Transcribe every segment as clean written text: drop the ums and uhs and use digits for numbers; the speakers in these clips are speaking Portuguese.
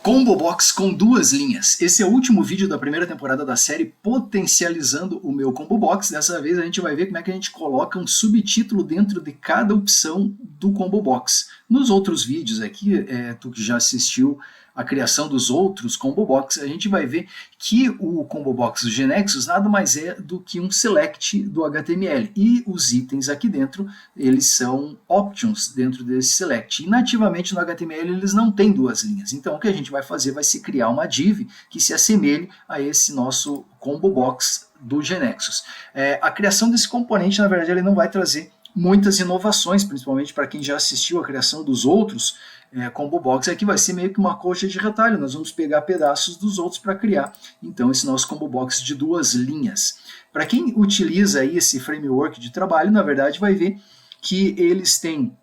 Combo Box com duas linhas. Esse é o último vídeo da primeira temporada da série Potencializando o Meu Combo Box. Dessa vez a gente vai ver como é que a gente coloca um subtítulo dentro de cada opção do Combo Box. Nos outros vídeos aqui, tu que já assistiu a criação dos outros Combo Box, a gente vai ver que o Combo Box do GeneXus nada mais é do que um select do HTML. E os itens aqui dentro, eles são options dentro desse select. E nativamente no HTML eles não têm duas linhas. Então o que a gente vai fazer vai ser criar uma div que se assemelhe a esse nosso Combo Box do GeneXus. A criação desse componente, na verdade, ele não vai trazer muitas inovações, principalmente para quem já assistiu a criação dos outros Combo Box. Aqui vai ser meio que uma coxa de retalho, nós vamos pegar pedaços dos outros para criar, então, esse nosso Combo Box de duas linhas. Para quem utiliza aí esse framework de trabalho, na verdade, vai ver que eles têm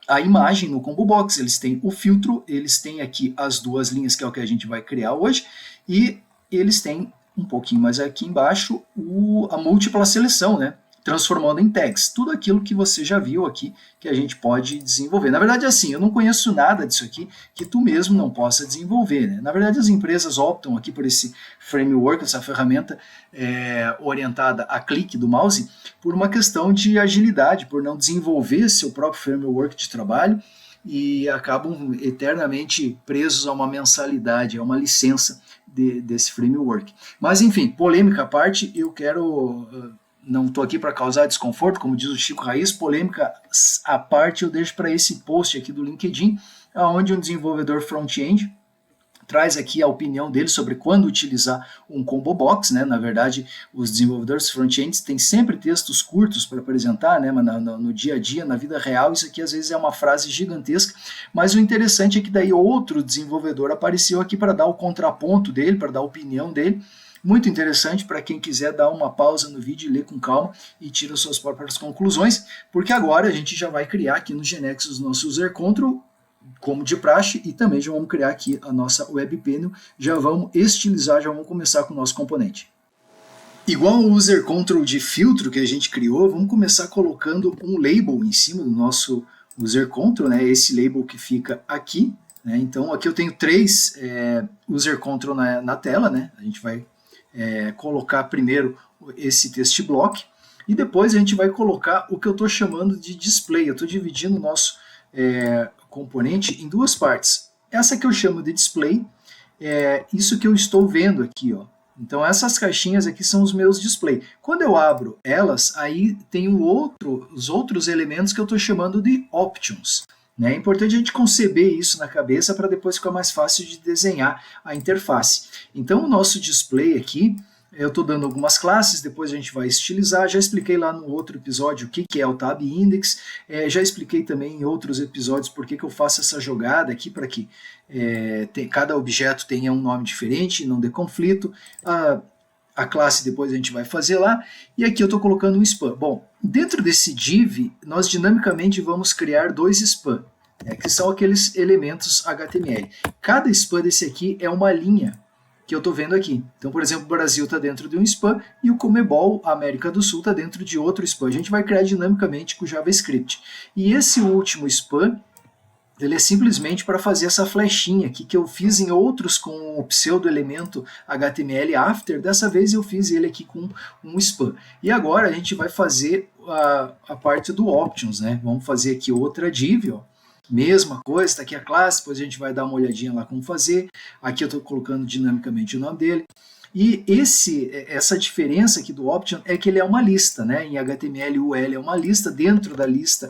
a imagem no Combo Box, eles têm o filtro, eles têm aqui as duas linhas, que é o que a gente vai criar hoje, e eles têm um pouquinho mais aqui embaixo a múltipla seleção, né? Transformando em tags, tudo aquilo que você já viu aqui que a gente pode desenvolver. Na verdade, assim, eu não conheço nada disso aqui que tu mesmo não possa desenvolver, né? Na verdade, as empresas optam aqui por esse framework, essa ferramenta orientada a clique do mouse, por uma questão de agilidade, por não desenvolver seu próprio framework de trabalho e acabam eternamente presos a uma mensalidade, a uma licença desse framework. Mas, enfim, polêmica à parte, eu quero... não estou aqui para causar desconforto, como diz o Chico Raiz, polêmica à parte eu deixo para esse post aqui do LinkedIn, onde um desenvolvedor front-end traz aqui a opinião dele sobre quando utilizar um Combo Box, né? Na verdade, os desenvolvedores front-ends têm sempre textos curtos para apresentar, né? Mas no dia a dia, na vida real, isso aqui às vezes é uma frase gigantesca, mas o interessante é que daí outro desenvolvedor apareceu aqui para dar o contraponto dele, para dar a opinião dele. Muito interessante para quem quiser dar uma pausa no vídeo e ler com calma e tirar suas próprias conclusões, porque agora a gente já vai criar aqui no GeneXus nosso user control, como de praxe, e também já vamos criar aqui a nossa web panel, já vamos estilizar, já vamos começar com o nosso componente. Igual o user control de filtro que a gente criou, vamos começar colocando um label em cima do nosso user control, né? Esse label que fica aqui, né? Então aqui eu tenho três user control na tela, né? A gente vai colocar primeiro esse text block e depois a gente vai colocar o que eu estou chamando de display. Eu estou dividindo o nosso componente em duas partes. Essa que eu chamo de display, isso que eu estou vendo aqui, ó. Então essas caixinhas aqui são os meus display. Quando eu abro elas, aí tem os outros elementos que eu estou chamando de options. É importante a gente conceber isso na cabeça para depois ficar mais fácil de desenhar a interface. Então o nosso display aqui, eu estou dando algumas classes, depois a gente vai estilizar. Já expliquei lá no outro episódio o que é o tab index, já expliquei também em outros episódios por que eu faço essa jogada aqui para que cada objeto tenha um nome diferente, não dê conflito. A classe depois a gente vai fazer lá, e aqui eu estou colocando um span. Bom, dentro desse div, nós dinamicamente vamos criar dois span, que são aqueles elementos HTML. Cada span desse aqui é uma linha que eu estou vendo aqui. Então, por exemplo, o Brasil está dentro de um span e o Comebol, a América do Sul, está dentro de outro span. A gente vai criar dinamicamente com o JavaScript. E esse último span, ele é simplesmente para fazer essa flechinha aqui que eu fiz em outros com o pseudo-elemento HTML after. Dessa vez eu fiz ele aqui com um span. E agora a gente vai fazer a parte do options, né? Vamos fazer aqui outra div, ó. Mesma coisa, está aqui a classe, depois a gente vai dar uma olhadinha lá como fazer. Aqui eu estou colocando dinamicamente o nome dele. E essa diferença aqui do option é que ele é uma lista, né? Em HTML o L é uma lista, dentro da lista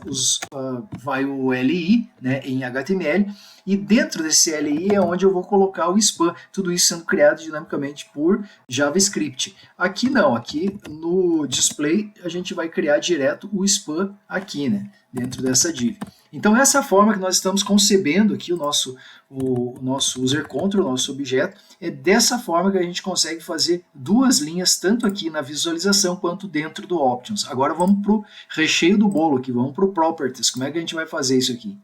vai o LI, né, em HTML, e dentro desse LI é onde eu vou colocar o span, tudo isso sendo criado dinamicamente por JavaScript. Aqui não, aqui no display a gente vai criar direto o span aqui, né, dentro dessa div. Então essa é a forma que nós estamos concebendo aqui o nosso user control, o nosso objeto. É dessa forma que a gente consegue fazer duas linhas, tanto aqui na visualização quanto dentro do options. Agora vamos para o recheio do bolo aqui, vamos para o properties. Como é que a gente vai fazer isso aqui?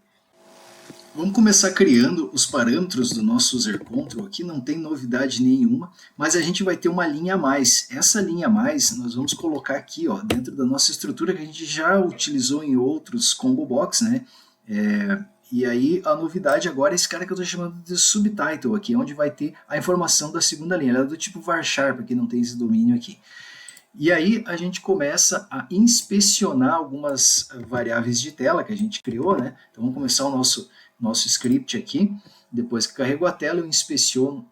Vamos começar criando os parâmetros do nosso user control. Aqui não tem novidade nenhuma, mas a gente vai ter uma linha a mais. Essa linha a mais nós vamos colocar aqui, ó, dentro da nossa estrutura que a gente já utilizou em outros Combo Box, né? E aí a novidade agora é esse cara que eu estou chamando de subtitle aqui, onde vai ter a informação da segunda linha. Ela é do tipo varchar, para quem não tem esse domínio aqui. E aí a gente começa a inspecionar algumas variáveis de tela que a gente criou, né? Então vamos começar o nosso script aqui. Depois que carrego a tela, eu inspeciono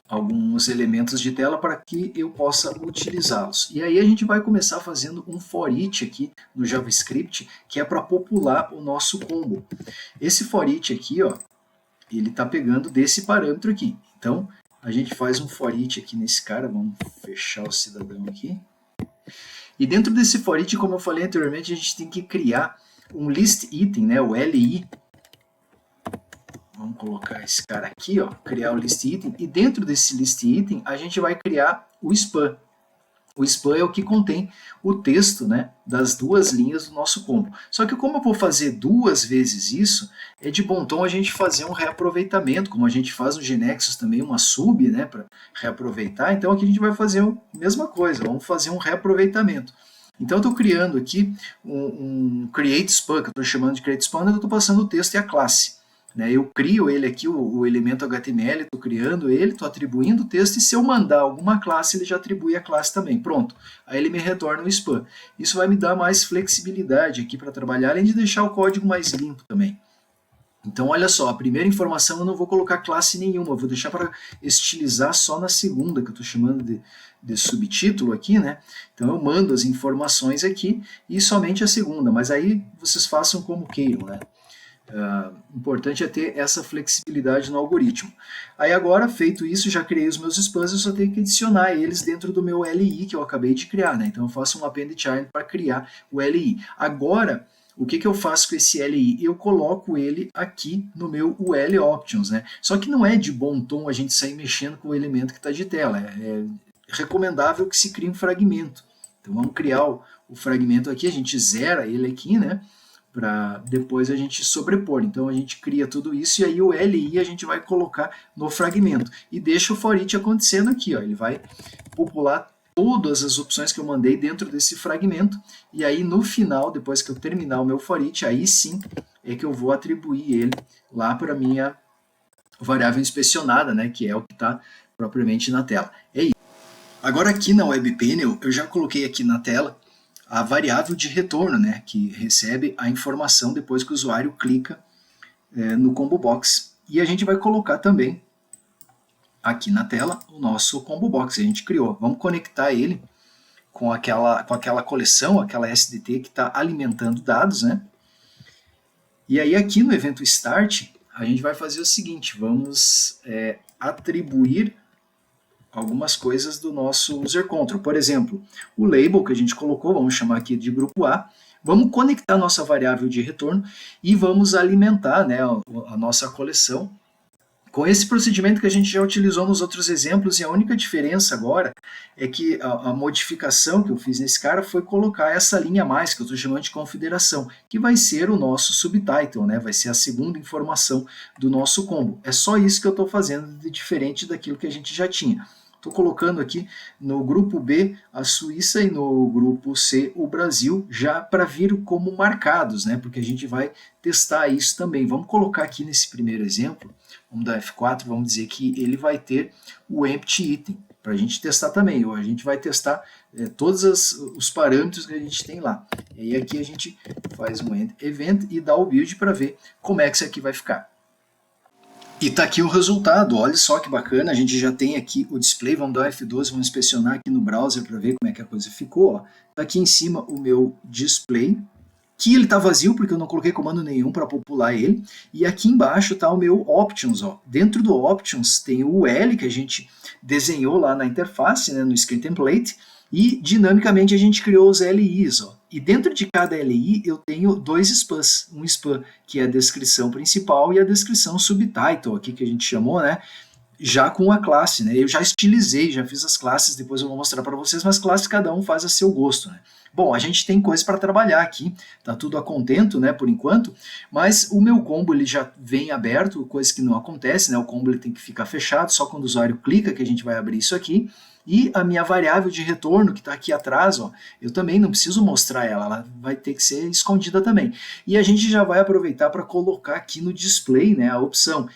alguns elementos de tela para que eu possa utilizá-los. E aí a gente vai começar fazendo um for each aqui no JavaScript, que é para popular o nosso combo. Esse for each aqui, ó, ele está pegando desse parâmetro aqui. Então, a gente faz um for each aqui nesse cara, vamos fechar o cidadão aqui. E dentro desse for each, como eu falei anteriormente, a gente tem que criar um list item, né, o LI. Vamos colocar esse cara aqui, ó, criar o list item, e dentro desse list item a gente vai criar o span. O span é o que contém o texto, né, das duas linhas do nosso combo. Só que como eu vou fazer duas vezes isso, é de bom tom a gente fazer um reaproveitamento, como a gente faz no Genexus também, uma sub, né, para reaproveitar. Então aqui a gente vai fazer a mesma coisa, vamos fazer um reaproveitamento. Então eu estou criando aqui um create span, que eu estou chamando de create span, eu estou passando o texto e a classe. Eu crio ele aqui, o elemento HTML, estou criando ele, estou atribuindo o texto, e se eu mandar alguma classe, ele já atribui a classe também. Pronto, aí ele me retorna o span. Isso vai me dar mais flexibilidade aqui para trabalhar, além de deixar o código mais limpo também. Então, olha só, a primeira informação eu não vou colocar classe nenhuma, eu vou deixar para estilizar só na segunda, que eu estou chamando de subtítulo aqui, né? Então eu mando as informações aqui e somente a segunda, mas aí vocês façam como queiram, né? Importante é ter essa flexibilidade no algoritmo. Aí agora, feito isso, já criei os meus spans, eu só tenho que adicionar eles dentro do meu LI que eu acabei de criar, né? Então eu faço um append child para criar o LI. Agora, o que eu faço com esse LI? Eu coloco ele aqui no meu UL Options, né? Só que não é de bom tom a gente sair mexendo com o elemento que está de tela. É recomendável que se crie um fragmento. Então vamos criar o fragmento aqui, a gente zera ele aqui, né? Para depois a gente sobrepor. Então a gente cria tudo isso e aí o LI a gente vai colocar no fragmento. E deixa o for each acontecendo aqui, ó. Ele vai popular todas as opções que eu mandei dentro desse fragmento, e aí no final, depois que eu terminar o meu for each, aí sim é que eu vou atribuir ele lá para a minha variável inspecionada, né, que é o que está propriamente na tela. É isso. Agora aqui na Web Panel, eu já coloquei aqui na tela a variável de retorno, né, que recebe a informação depois que o usuário clica no Combo Box. E a gente vai colocar também aqui na tela o nosso Combo Box que a gente criou. Vamos conectar ele com aquela coleção, aquela SDT que está alimentando dados, né? E aí aqui no evento Start, a gente vai fazer o seguinte, vamos atribuir algumas coisas do nosso user control. Por exemplo, o label que a gente colocou, vamos chamar aqui de grupo A, vamos conectar a nossa variável de retorno e vamos alimentar, né, a nossa coleção com esse procedimento que a gente já utilizou nos outros exemplos, e a única diferença agora é que a modificação que eu fiz nesse cara foi colocar essa linha a mais, que eu estou chamando de confederação, que vai ser o nosso subtitle, né? Vai ser a segunda informação do nosso combo. É só isso que eu estou fazendo de diferente daquilo que a gente já tinha. Estou colocando aqui no grupo B a Suíça e no grupo C o Brasil, já para vir como marcados, né? Porque a gente vai testar isso também. Vamos colocar aqui nesse primeiro exemplo, vamos dar F4, vamos dizer que ele vai ter o empty item, para a gente testar também. Ou a gente vai testar todos os parâmetros que a gente tem lá. E aí aqui a gente faz um event e dá o build para ver como é que isso aqui vai ficar. E está aqui o resultado, olha só que bacana, a gente já tem aqui o display, vamos dar F12, vamos inspecionar aqui no browser para ver como é que a coisa ficou. Está aqui em cima o meu display, que ele está vazio porque eu não coloquei comando nenhum para popular ele, e aqui embaixo está o meu options. Dentro do options tem o UL que a gente desenhou lá na interface, né, no screen template, e dinamicamente a gente criou os LIs. E dentro de cada LI eu tenho dois spans. Um span que é a descrição principal e a descrição subtitle, aqui que a gente chamou, né? já com a classe, né? Eu já estilizei, já fiz as classes, depois eu vou mostrar para vocês, mas classes cada um faz a seu gosto, né? Bom, a gente tem coisa para trabalhar aqui, tá tudo a contento, né, por enquanto, mas o meu combo ele já vem aberto, coisa que não acontece, né? O combo ele tem que ficar fechado, só quando o usuário clica que a gente vai abrir isso aqui. E a minha variável de retorno, que está aqui atrás, ó, eu também não preciso mostrar ela, ela vai ter que ser escondida também. E a gente já vai aproveitar para colocar aqui no display, né, a opção.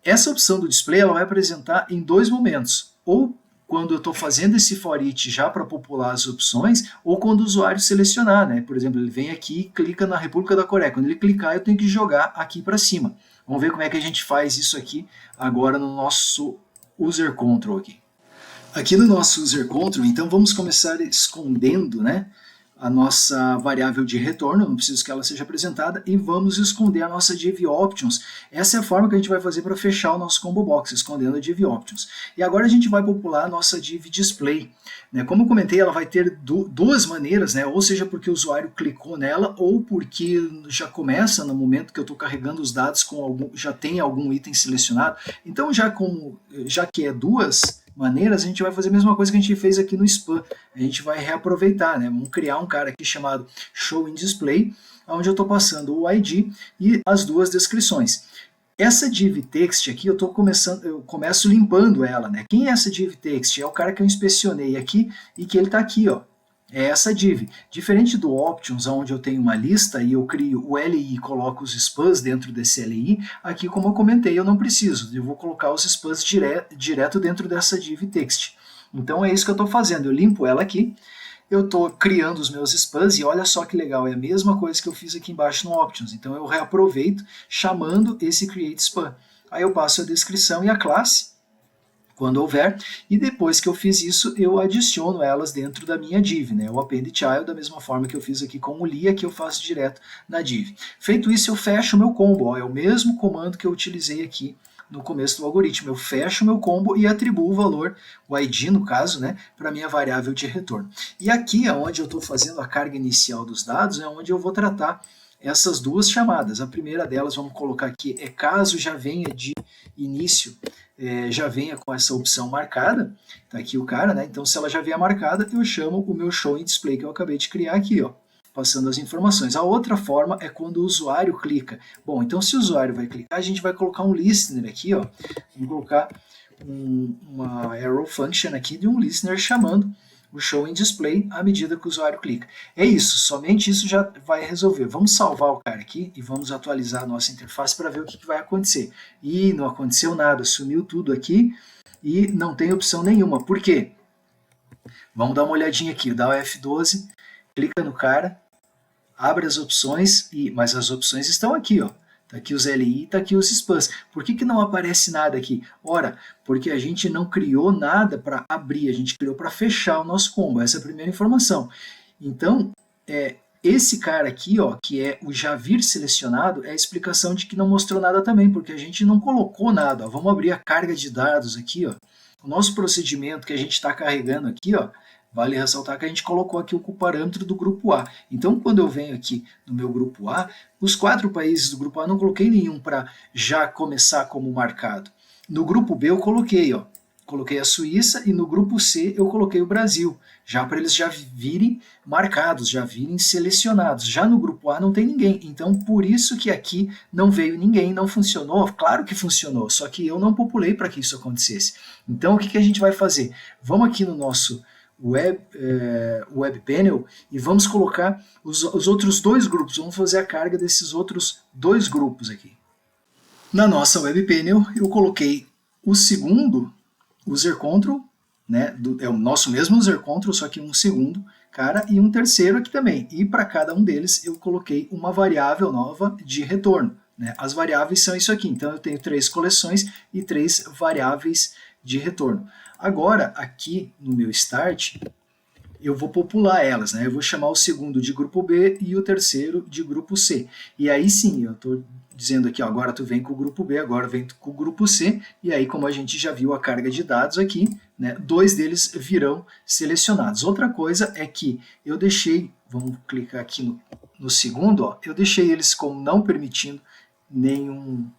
Essa opção do display ela vai apresentar em dois momentos, ou quando eu estou fazendo esse for each já para popular as opções, ou quando o usuário selecionar, né? Por exemplo, ele vem aqui e clica na República da Coreia. Quando ele clicar, eu tenho que jogar aqui para cima. Vamos ver como é que a gente faz isso aqui agora no nosso user control aqui. Aqui no nosso user control, então vamos começar escondendo, né, a nossa variável de retorno, não preciso que ela seja apresentada, e vamos esconder a nossa div options. Essa é a forma que a gente vai fazer para fechar o nosso combo box, escondendo a div options. E agora a gente vai popular a nossa div display. Né? Como eu comentei, ela vai ter duas maneiras, né? Ou seja, porque o usuário clicou nela, ou porque já começa no momento que eu estou carregando os dados com algum, já tem algum item selecionado. Então, já que é duas maneiras, a gente vai fazer a mesma coisa que a gente fez aqui no spam. A gente vai reaproveitar, né? Vamos criar um cara aqui chamado show in display, onde eu estou passando o ID e as duas descrições. Essa div text aqui, eu começo limpando ela, né? Quem é essa div text? É o cara que eu inspecionei aqui e que ele está aqui, ó. É essa div. Diferente do options, onde eu tenho uma lista e eu crio o LI e coloco os spans dentro desse LI, aqui, como eu comentei, eu não preciso. Eu vou colocar os spans direto dentro dessa div text. Então é isso que eu estou fazendo. Eu limpo ela aqui, eu estou criando os meus spans e olha só que legal, é a mesma coisa que eu fiz aqui embaixo no options. Então eu reaproveito chamando esse create span. Aí eu passo a descrição e a classe, quando houver, e depois que eu fiz isso, eu adiciono elas dentro da minha div, né? O append child, da mesma forma que eu fiz aqui com o lia, que eu faço direto na div. Feito isso, eu fecho o meu combo, ó, é o mesmo comando que eu utilizei aqui no começo do algoritmo. Eu fecho o meu combo e atribuo o valor, o ID no caso, né, para a minha variável de retorno. E aqui é onde eu estou fazendo a carga inicial dos dados, é onde eu vou tratar essas duas chamadas. A primeira delas, vamos colocar aqui, é caso já venha de início, já venha com essa opção marcada, tá aqui o cara, né? Então se ela já vier marcada, eu chamo o meu show in display que eu acabei de criar aqui, ó, passando as informações. A outra forma é quando o usuário clica. Bom, então se o usuário vai clicar, a gente vai colocar um listener aqui, ó, vamos colocar uma arrow function aqui de um listener chamando o show in display à medida que o usuário clica. É isso, somente isso já vai resolver. Vamos salvar o cara aqui e vamos atualizar a nossa interface para ver o que vai acontecer. E não aconteceu nada, sumiu tudo aqui e não tem opção nenhuma. Por quê? Vamos dar uma olhadinha aqui, dá o F12, clica no cara, abre as opções, mas as opções estão aqui, ó. Está aqui os LI, está aqui os spans. Por que não aparece nada aqui? Ora, porque a gente não criou nada para abrir, a gente criou para fechar o nosso combo. Essa é a primeira informação. Então, esse cara aqui, ó, que é o já vir selecionado, é a explicação de que não mostrou nada também, porque a gente não colocou nada. Ó. Vamos abrir a carga de dados aqui, ó. O nosso procedimento que a gente está carregando aqui, ó, vale ressaltar que a gente colocou aqui o parâmetro do grupo A. Então, quando eu venho aqui no meu grupo A, os 4 países do grupo A não coloquei nenhum para já começar como marcado. No grupo B eu coloquei, ó, coloquei a Suíça e no grupo C eu coloquei o Brasil, já para eles já virem marcados, já virem selecionados. Já no grupo A não tem ninguém, então por isso que aqui não veio ninguém, não funcionou. Claro que funcionou, só que eu não populei para que isso acontecesse. Então o que a gente vai fazer? Vamos aqui no nosso web panel e vamos colocar os outros dois grupos, vamos fazer a carga desses outros dois grupos aqui. Na nossa web panel eu coloquei o segundo user control, né, é o nosso mesmo user control, só que um segundo cara e um terceiro aqui também, e para cada um deles eu coloquei uma variável nova de retorno. Né? As variáveis são isso aqui, então eu tenho 3 coleções e 3 variáveis de retorno. Agora, aqui no meu start, eu vou popular elas, né? Eu vou chamar o segundo de grupo B e o terceiro de grupo C. E aí sim, eu estou dizendo aqui, ó, agora tu vem com o grupo B, agora vem com o grupo C, e aí como a gente já viu a carga de dados aqui, né, 2 deles virão selecionados. Outra coisa é que eu deixei, vamos clicar aqui no segundo, ó, eu deixei eles como não permitindo nenhum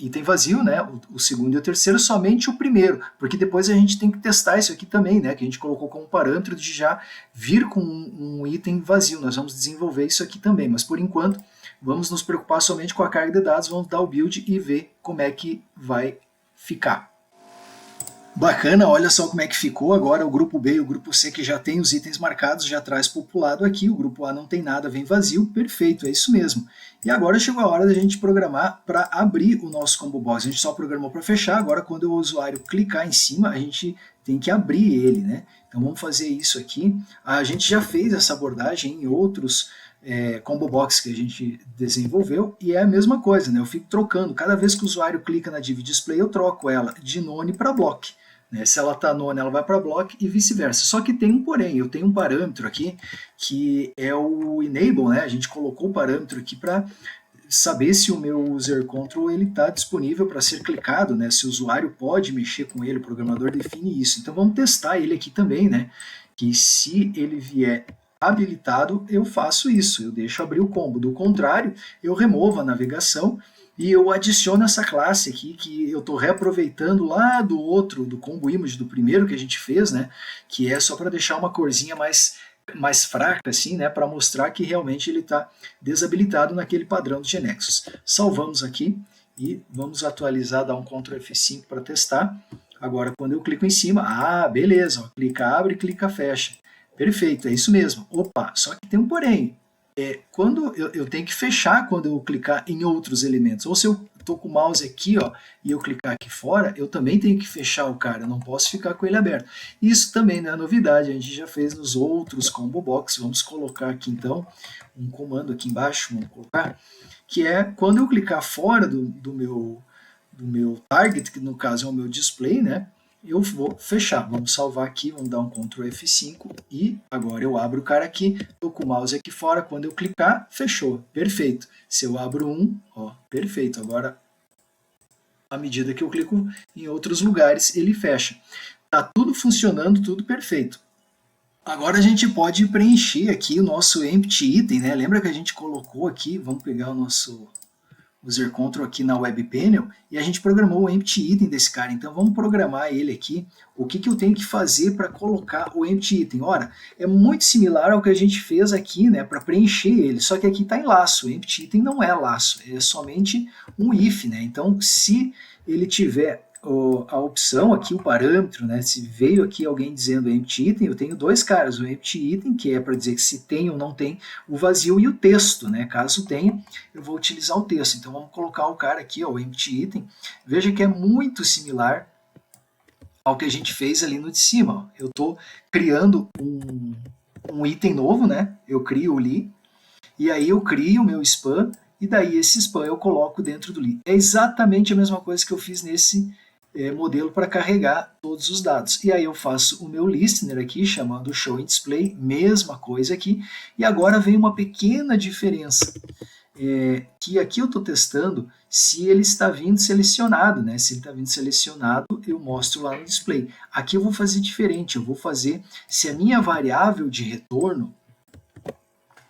item vazio, né? O segundo e o terceiro, somente o primeiro, porque depois a gente tem que testar isso aqui também, né? Que a gente colocou como parâmetro de já vir com um item vazio. Nós vamos desenvolver isso aqui também, mas por enquanto vamos nos preocupar somente com a carga de dados, vamos dar o build e ver como é que vai ficar. Bacana, olha só como é que ficou agora o grupo B e o grupo C, que já tem os itens marcados, já traz populado aqui, o grupo A não tem nada, vem vazio, perfeito, é isso mesmo. E agora chegou a hora da gente programar para abrir o nosso combo box. A gente só programou para fechar, agora quando o usuário clicar em cima, a gente tem que abrir ele, né? Então vamos fazer isso aqui. A gente já fez essa abordagem em outros combo box que a gente desenvolveu, e é a mesma coisa, né? Eu fico trocando, cada vez que o usuário clica na div display, eu troco ela de none para block. Se ela está none, ela vai para block e vice-versa. Só que tem um porém, eu tenho um parâmetro aqui que é o enable, né? A gente colocou o parâmetro aqui para saber se o meu user control está disponível para ser clicado, né? Se o usuário pode mexer com ele, o programador define isso. Então vamos testar ele aqui também, né? Que se ele vier habilitado, eu faço isso, eu deixo abrir o combo. Do contrário, eu removo a navegação e eu adiciono essa classe aqui, que eu estou reaproveitando lá do outro, do combo image, do primeiro que a gente fez, né? Que é só para deixar uma corzinha mais fraca, assim, né? Para mostrar que realmente ele está desabilitado naquele padrão de Genexus. Salvamos aqui e vamos atualizar, dar um Ctrl F5 para testar. Agora, quando eu clico em cima, beleza, ó, clica abre, clica fecha. Perfeito, é isso mesmo. Opa, só que tem um porém. Quando eu tenho que fechar quando eu clicar em outros elementos. Ou se eu estou com o mouse aqui, ó, e eu clicar aqui fora, eu também tenho que fechar o cara, eu não posso ficar com ele aberto. Isso também não é novidade, a gente já fez nos outros combo box. Vamos colocar aqui então um comando aqui embaixo, vamos colocar, que é quando eu clicar fora do meu target, que no caso é o meu display, né? Eu vou fechar. Vamos salvar aqui, vamos dar um Ctrl F5 e agora eu abro o cara aqui, estou com o mouse aqui fora, quando eu clicar, fechou, perfeito. Se eu abro um, ó, perfeito, agora à medida que eu clico em outros lugares, ele fecha. Tá tudo funcionando, tudo perfeito. Agora a gente pode preencher aqui o nosso empty item, né? Lembra que a gente colocou aqui, vamos pegar o nosso user control aqui na web panel e a gente programou o empty item desse cara. Então vamos programar ele aqui. O que eu tenho que fazer para colocar o empty item? Ora, é muito similar ao que a gente fez aqui, né, para preencher ele, só que aqui está em laço. O empty item não é laço, é somente um if, né? Então se ele tiver a opção aqui, o parâmetro, né? Se veio aqui alguém dizendo empty item, eu tenho dois caras, o empty item, que é para dizer que se tem ou não tem, o vazio, e o texto, né? Caso tenha, eu vou utilizar o texto. Então vamos colocar o cara aqui, ó, o empty item. Veja que é muito similar ao que a gente fez ali no de cima. Ó. Eu estou criando um item novo, né? Eu crio o li, e aí eu crio o meu spam, e daí esse spam eu coloco dentro do li. É exatamente a mesma coisa que eu fiz nesse modelo para carregar todos os dados. E aí eu faço o meu listener aqui, chamando show in display, mesma coisa aqui. E agora vem uma pequena diferença, que aqui eu estou testando se ele está vindo selecionado, né? Se ele está vindo selecionado, eu mostro lá no display. Aqui eu vou fazer diferente, eu vou fazer se a minha variável de retorno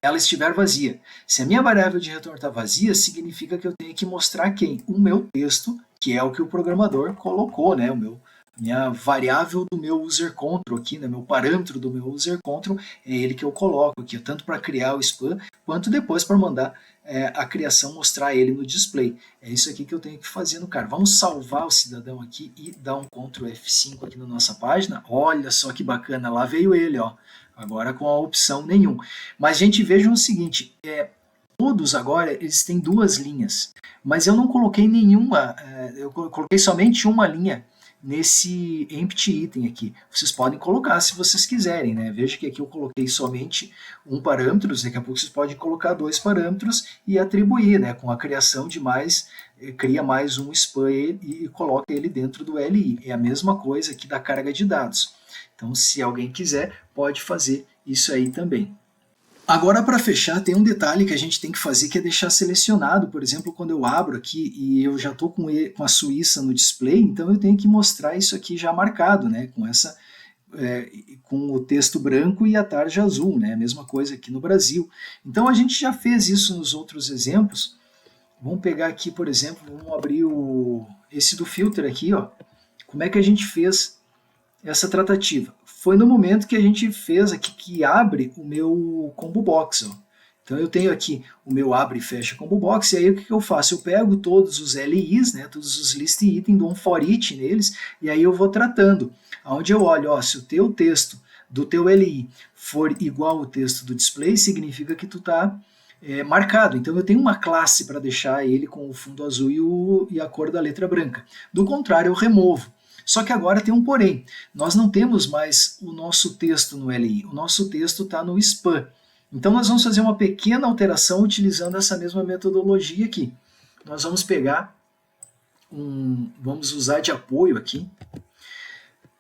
ela estiver vazia. Se a minha variável de retorno está vazia, significa que eu tenho que mostrar quem? O meu texto, que é o que o programador colocou, né? Minha variável do meu user control aqui, né? Meu parâmetro do meu user control, é ele que eu coloco aqui, tanto para criar o spam, quanto depois para mandar a criação, mostrar ele no display. É isso aqui que eu tenho que fazer no cara. Vamos salvar o cidadão aqui e dar um Ctrl F5 aqui na nossa página. Olha só que bacana, lá veio ele, ó. Agora com a opção nenhum. Mas, gente, vejam o seguinte, todos agora eles têm duas linhas, mas eu não coloquei nenhuma, eu coloquei somente uma linha nesse empty item aqui. Vocês podem colocar se vocês quiserem, né? Veja que aqui eu coloquei somente um parâmetro, daqui a pouco vocês podem colocar dois parâmetros e atribuir, né? Com a criação de mais, cria mais um spam e coloca ele dentro do LI. É a mesma coisa aqui da carga de dados. Então, se alguém quiser, pode fazer isso aí também. Agora, para fechar, tem um detalhe que a gente tem que fazer, que é deixar selecionado. Por exemplo, quando eu abro aqui e eu já estou com a Suíça no display, então eu tenho que mostrar isso aqui já marcado, né? Com o texto branco e a tarja azul, né? A mesma coisa aqui no Brasil. Então, a gente já fez isso nos outros exemplos, Vamos pegar aqui, por exemplo, vamos abrir esse do filter aqui, ó. Como é que a gente fez essa tratativa? Foi no momento que a gente fez aqui, que abre o meu combo box, ó. Então eu tenho aqui o meu abre e fecha combo box, e aí o que eu faço? Eu pego todos os LIs, né, todos os list item, dou um for each neles, e aí eu vou tratando. Onde eu olho, ó, se o teu texto do teu LI for igual ao texto do display, significa que tu está marcado. Então eu tenho uma classe para deixar ele com o fundo azul e a cor da letra branca. Do contrário, eu removo. Só que agora tem um porém. Nós não temos mais o nosso texto no LI. O nosso texto está no span. Então nós vamos fazer uma pequena alteração utilizando essa mesma metodologia aqui. Nós vamos pegar vamos usar de apoio aqui.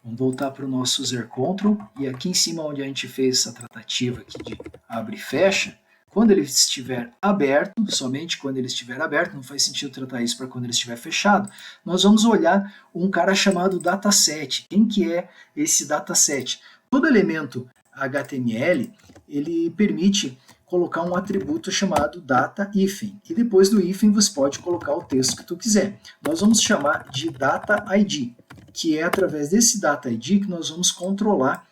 Vamos voltar para o nosso user control e aqui em cima onde a gente fez essa tratativa aqui de abre e fecha, quando ele estiver aberto, somente quando ele estiver aberto, não faz sentido tratar isso para quando ele estiver fechado, nós vamos olhar um cara chamado dataset. Quem que é esse dataset? Todo elemento HTML, ele permite colocar um atributo chamado data hífen. E depois do hífen você pode colocar o texto que tu quiser. Nós vamos chamar de data ID, que é através desse data ID que nós vamos controlar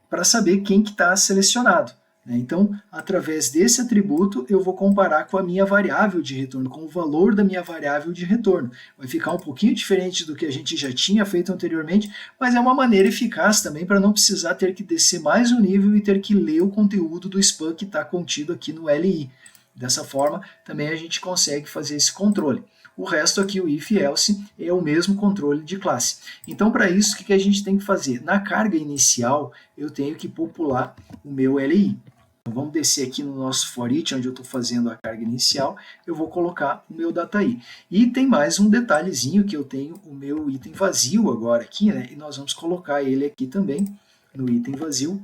para saber quem que está selecionado. Então, através desse atributo, eu vou comparar com a minha variável de retorno, com o valor da minha variável de retorno. Vai ficar um pouquinho diferente do que a gente já tinha feito anteriormente, mas é uma maneira eficaz também para não precisar ter que descer mais um nível e ter que ler o conteúdo do span que está contido aqui no LI. Dessa forma, também a gente consegue fazer esse controle. O resto aqui, o if e else, é o mesmo controle de classe. Então, para isso, o que a gente tem que fazer? Na carga inicial, eu tenho que popular o meu LI. Então, vamos descer aqui no nosso for each, onde eu estou fazendo a carga inicial, eu vou colocar o meu dataI. E tem mais um detalhezinho que eu tenho o meu item vazio agora aqui, né? E nós vamos colocar ele aqui também no item vazio,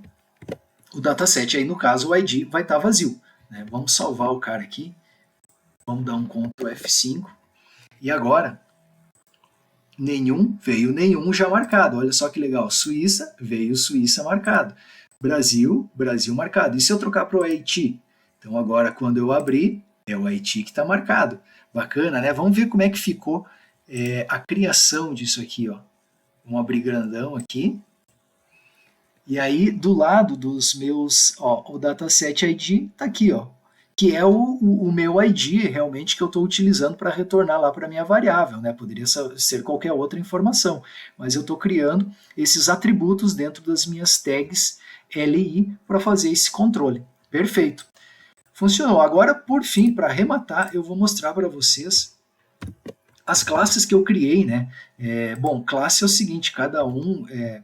o dataset. Aí, no caso, o ID vai estar vazio. Né? Vamos salvar o cara aqui, vamos dar um Ctrl F5. E agora, nenhum já marcado. Olha só que legal, Suíça, veio Suíça marcado. Brasil, Brasil marcado. E se eu trocar para o Haiti? Então agora quando eu abrir, é o Haiti que está marcado. Bacana, né? Vamos ver como é que ficou a criação disso aqui. Ó. Vamos abrir grandão aqui. E aí do lado dos meus, ó, o dataset ID está aqui, ó, que é o meu ID realmente que eu estou utilizando para retornar lá para a minha variável, né? Poderia ser qualquer outra informação, mas eu estou criando esses atributos dentro das minhas tags LI para fazer esse controle. Perfeito. Funcionou. Agora, por fim, para arrematar, eu vou mostrar para vocês as classes que eu criei, né? Bom, classe é o seguinte, cada um é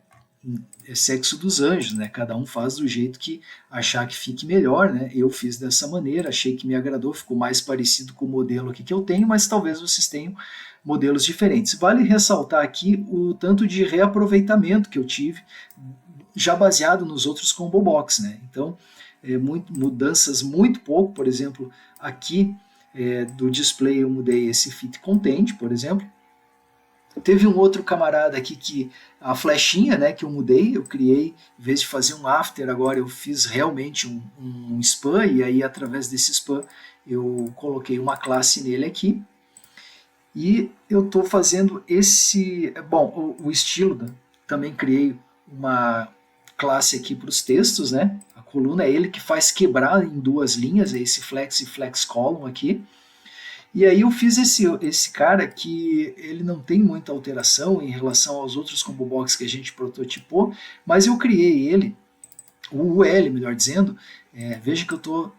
sexo dos anjos, né? Cada um faz do jeito que achar que fique melhor, né? Eu fiz dessa maneira, achei que me agradou, ficou mais parecido com o modelo aqui que eu tenho, mas talvez vocês tenham modelos diferentes. Vale ressaltar aqui o tanto de reaproveitamento que eu tive, já baseado nos outros combo box, né? Então, mudanças muito pouco, por exemplo, aqui do display eu mudei esse fit content, por exemplo. Teve um outro camarada aqui que a flechinha, né, que eu mudei, eu criei, em vez de fazer um after, agora eu fiz realmente um span, e aí através desse span eu coloquei uma classe nele aqui. E eu estou fazendo bom, o estilo, né, também criei uma classe aqui para os textos, né, a coluna é ele que faz quebrar em duas linhas, é esse flex e flex column aqui. E aí eu fiz esse cara que ele não tem muita alteração em relação aos outros combo box que a gente prototipou, mas eu criei ele, o UL, melhor dizendo, veja que eu estou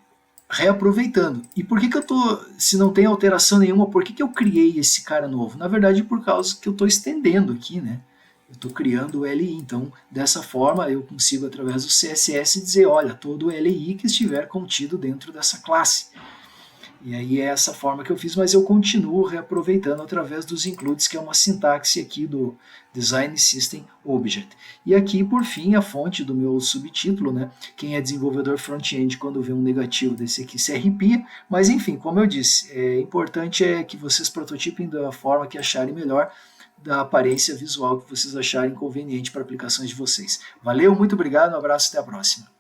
reaproveitando. E por que eu estou, se não tem alteração nenhuma, por que eu criei esse cara novo? Na verdade, por causa que eu estou estendendo aqui, né? Eu estou criando o LI, então dessa forma eu consigo, através do CSS, dizer, olha, todo o LI que estiver contido dentro dessa classe. E aí é essa forma que eu fiz, mas eu continuo reaproveitando através dos includes, que é uma sintaxe aqui do Design System Object. E aqui, por fim, a fonte do meu subtítulo, né? Quem é desenvolvedor front-end, quando vê um negativo desse aqui, se arrepia. Mas enfim, como eu disse, importante é que vocês prototipem da forma que acharem melhor, da aparência visual que vocês acharem conveniente para aplicações de vocês. Valeu, muito obrigado, um abraço, até a próxima.